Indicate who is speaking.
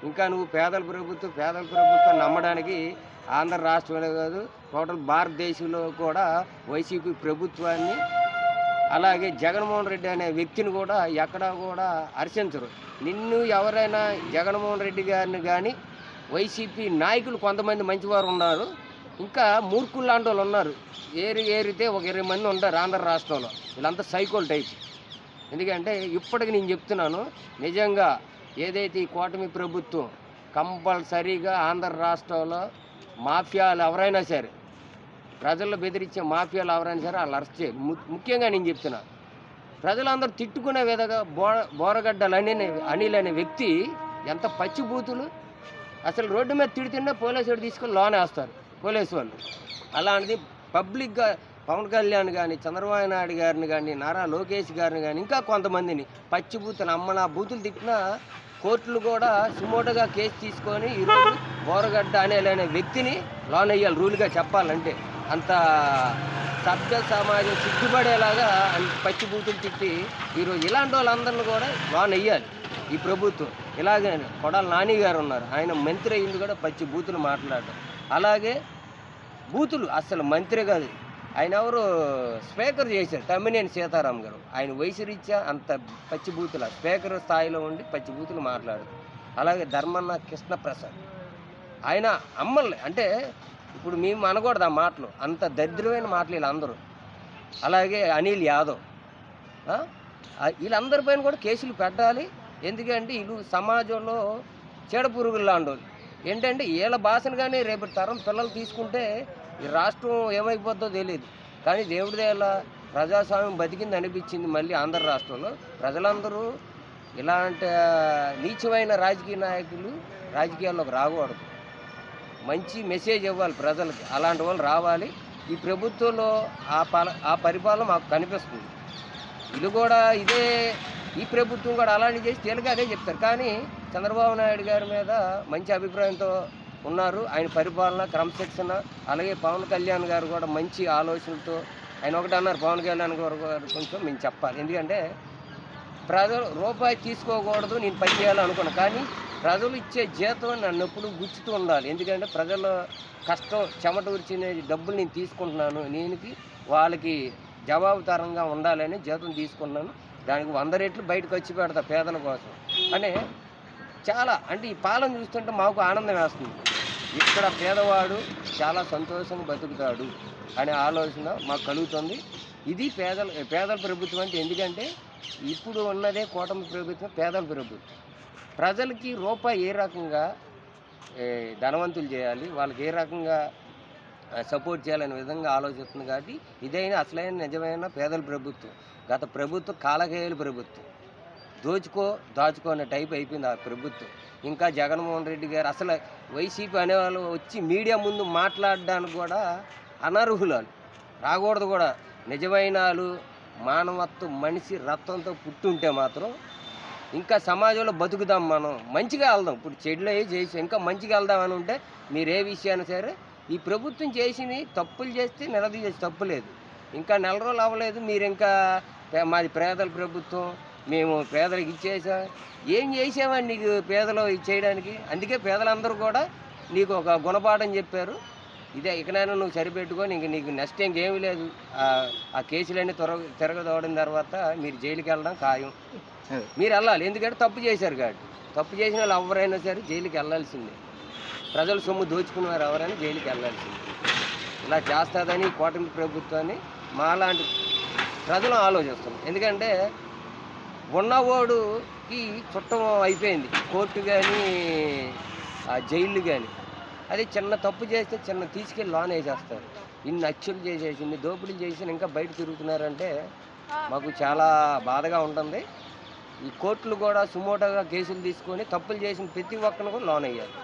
Speaker 1: ఇంకా నువ్వు పేదల ప్రభుత్వం నమ్మడానికి ఆంధ్ర రాష్ట్రమే కాదు, టోటల్ భారతదేశంలో కూడా వైసీపీ ప్రభుత్వాన్ని, అలాగే జగన్మోహన్ రెడ్డి అనే వ్యక్తిని కూడా ఎక్కడా కూడా హర్షించరు. నిన్ను ఎవరైనా జగన్మోహన్ రెడ్డి గారిని కానీ, వైసీపీ నాయకులు కొంతమంది మంచివారు ఉన్నారు, ఇంకా మూర్ఖులు లాంటి వాళ్ళు ఉన్నారు. ఏరితే ఒక 20 మంది ఉంటారు ఆంధ్ర రాష్ట్రంలో. వీళ్ళంతా సైకోల్ టైప్. ఎందుకంటే ఇప్పటికి నేను చెప్తున్నాను, నిజంగా ఏదైతే ఈ కూటమి ప్రభుత్వం కంపల్సరీగా ఆంధ్ర రాష్ట్రంలో మాఫియాలు ఎవరైనా సరే, ప్రజల్లో బెదిరించే మాఫియాలు ఎవరైనా సరే వాళ్ళు అరెస్ట్ చేయాలి. ముఖ్యంగా నేను చెప్తున్నా, ప్రజలందరూ తిట్టుకునే విధంగా బోరగడ్డలు అనిల్ అనే వ్యక్తి ఎంత పచ్చిబూతులు. అసలు రోడ్డు మీద తిడుతున్నా పోలీసు వాడు తీసుకొని లోనేస్తారు పోలీసు వాళ్ళు. అలాంటిది పబ్లిక్గా పవన్ కళ్యాణ్ కానీ, చంద్రబాబు నాయుడు గారిని కానీ, నారా లోకేష్ గారిని కానీ, ఇంకా కొంతమందిని పచ్చిబూతులు అమ్మన బూతులు తిట్టినా కోర్టులు కూడా సుమోటోగా కేసు తీసుకొని ఈరోజు బోరగడ్డ అనే వ్యక్తిని లోన్ వేయాలి. రూల్గా చెప్పాలంటే అంత సభ్య సమాజం సిగ్గుపడేలాగా పచ్చిబూతులు తిట్టి ఈరోజు ఇలాంటి వాళ్ళందరినీ కూడా లోన్ వేయాలి ఈ ప్రభుత్వం. ఇలాగే కొడాల నాని గారు ఉన్నారు, ఆయన మంత్రి అయింది కూడా పచ్చి బూతులు మాట్లాడటం. అలాగే బూతులు అసలు మంత్రి కాదు, ఆయన ఎవరు స్పీకర్ చేశారు తమ్మినేని సీతారాం గారు. ఆయన వయసు రీత్యా అంత పచ్చి బూతుల స్పీకర్ స్థాయిలో ఉండి పచ్చి బూతులు మాట్లాడారు. అలాగే ధర్మన్న కృష్ణప్రసాద్, ఆయన అమ్మల్ని అంటే ఇప్పుడు మేము అనకూడదు ఆ మాటలు, అంత దరిద్రమైన మాటలు వీళ్ళందరూ. అలాగే అనిల్ యాదవ్, వీళ్ళందరిపైన కూడా కేసులు పెట్టాలి. ఎందుకంటే వీళ్ళు సమాజంలో చీడపురుగులు లాంటి వాళ్ళు. ఏంటంటే వీళ్ళ భాషను కానీ రేపటి తరం పిల్లలు తీసుకుంటే ఈ రాష్ట్రం ఏమైపోద్దో తెలియదు. కానీ దేవుడి దయల ప్రజాస్వామ్యం బతికింది అనిపించింది మళ్ళీ ఆంధ్ర రాష్ట్రంలో. ప్రజలందరూ ఇలాంటి నీచమైన రాజకీయ నాయకులు రాజకీయాల్లోకి రాకూడదు. మంచి మెసేజ్ ఇవ్వాలి ప్రజలకి, అలాంటి వాళ్ళు రావాలి. ఈ ప్రభుత్వంలో ఆ పరిపాలన మాకు కనిపిస్తుంది. ఇది కూడా ఈ ప్రభుత్వం కూడా అలాంటి చేసి తేలిక అదే చెప్తారు. కానీ చంద్రబాబు నాయుడు గారి మీద మంచి అభిప్రాయంతో ఉన్నారు. ఆయన పరిపాలన క్రమశిక్షణ, అలాగే పవన్ కళ్యాణ్ గారు కూడా మంచి ఆలోచనలతో ఆయన ఒకటి అన్నారు. పవన్ కళ్యాణ్ గారు కొంచెం మేము చెప్పాలి, ఎందుకంటే ప్రజలు రూపాయి తీసుకోకూడదు, నేను పని చేయాలనుకున్నాను. కానీ ప్రజలు ఇచ్చే జీతం నన్ను ఎప్పుడు గుచ్చుతూ ఉండాలి. ఎందుకంటే ప్రజల కష్టం చెమట వచ్చిన డబ్బులు నేను తీసుకుంటున్నాను, నేనుకి వాళ్ళకి జవాబుదారంగా ఉండాలని జీతం తీసుకున్నాను. దానికి 100 రెట్లు బయట ఖర్చు పెడతా పేదల కోసం అనే చాలా. అంటే ఈ పాలన చూస్తుంటే మాకు ఆనందం వేస్తుంది. ఇక్కడ పేదవాడు చాలా సంతోషంగా బతుకుతాడు అనే ఆలోచన మాకు కలుగుతుంది. ఇది పేదల ప్రభుత్వం అంటే. ఎందుకంటే ఇప్పుడు ఉన్నదే కూటమి ప్రభుత్వం పేదల ప్రభుత్వం. ప్రజలకి రూపాయి ఏ రకంగా ధనవంతులు చేయాలి, వాళ్ళకి ఏ రకంగా సపోర్ట్ చేయాలనే విధంగా ఆలోచిస్తుంది. కాబట్టి ఇదైనా అసలైన నిజమైన పేదల ప్రభుత్వం. గత ప్రభుత్వం కాలకేయుల ప్రభుత్వం, దాచుకునే టైప్ అయిపోయింది ఆ ప్రభుత్వం. ఇంకా జగన్మోహన్ రెడ్డి గారు అసలు వైసీపీ అనేవాళ్ళు వచ్చి మీడియా ముందు మాట్లాడడానికి కూడా అనర్హులు, రాకూడదు కూడా. నిజమైన వాళ్ళు మానవత్వం మనిషి రక్తంతో పుట్టుంటే మాత్రం ఇంకా సమాజంలో బతుకుదాం, మనం మంచిగా వెళ్దాం. ఇప్పుడు చెడులో చేసి ఇంకా మంచిగా వెళ్దామని ఉంటే మీరు ఏ విషయాన్ని సరే ఈ ప్రభుత్వం చేసింది తప్పులు చేస్తే నిలదీసే తప్పు లేదు. ఇంకా నెల రోజులు అవ్వలేదు, మీరు ఇంకా మాది పేదల ప్రభుత్వం, మేము పేదలకు ఇచ్చేసాం, ఏం చేసామని నీకు పేదలు ఇచ్చేయడానికి? అందుకే పేదలందరూ కూడా నీకు ఒక గుణపాఠం చెప్పారు. ఇదే ఇకనైనా నువ్వు సరిపెట్టుకొని నీకు నెక్స్ట్ ఇంకేమీ లేదు. ఆ కేసులన్నీ తిరగదోడిన తర్వాత మీరు జైలుకి వెళ్ళడం ఖాయం. మీరు వెళ్ళాలి, ఎందుకంటే తప్పు చేశారు కాబట్టి. తప్పు చేసిన వాళ్ళు ఎవరైనా సరే జైలుకి వెళ్ళాల్సిందే. ప్రజల సొమ్ము దోచుకున్నవారు ఎవరైనా జైలుకి వెళ్ళాల్సిందే. ఇలా చేస్తుందని కూటమి ప్రభుత్వాన్ని మాలాంటి ప్రజలు ఆలోచిస్తున్నాం. ఎందుకంటే ఉన్నవాడుకి చుట్టం అయిపోయింది కోర్టు కానీ జైళ్ళు కానీ. అది చిన్న తప్పు చేస్తే తీసుకెళ్ళి లోన్ వేసేస్తారు. ఇన్ని హత్యలు చేసేసి ఇన్ని దోపిడీలు చేసి ఇంకా బయట తిరుగుతున్నారంటే మాకు చాలా బాధగా ఉంటుంది. ఈ కోర్టులు కూడా సుమోటోగా కేసులు తీసుకొని తప్పులు చేసిన ప్రతి ఒక్కరిని కూడా లోన్ వేయాలి.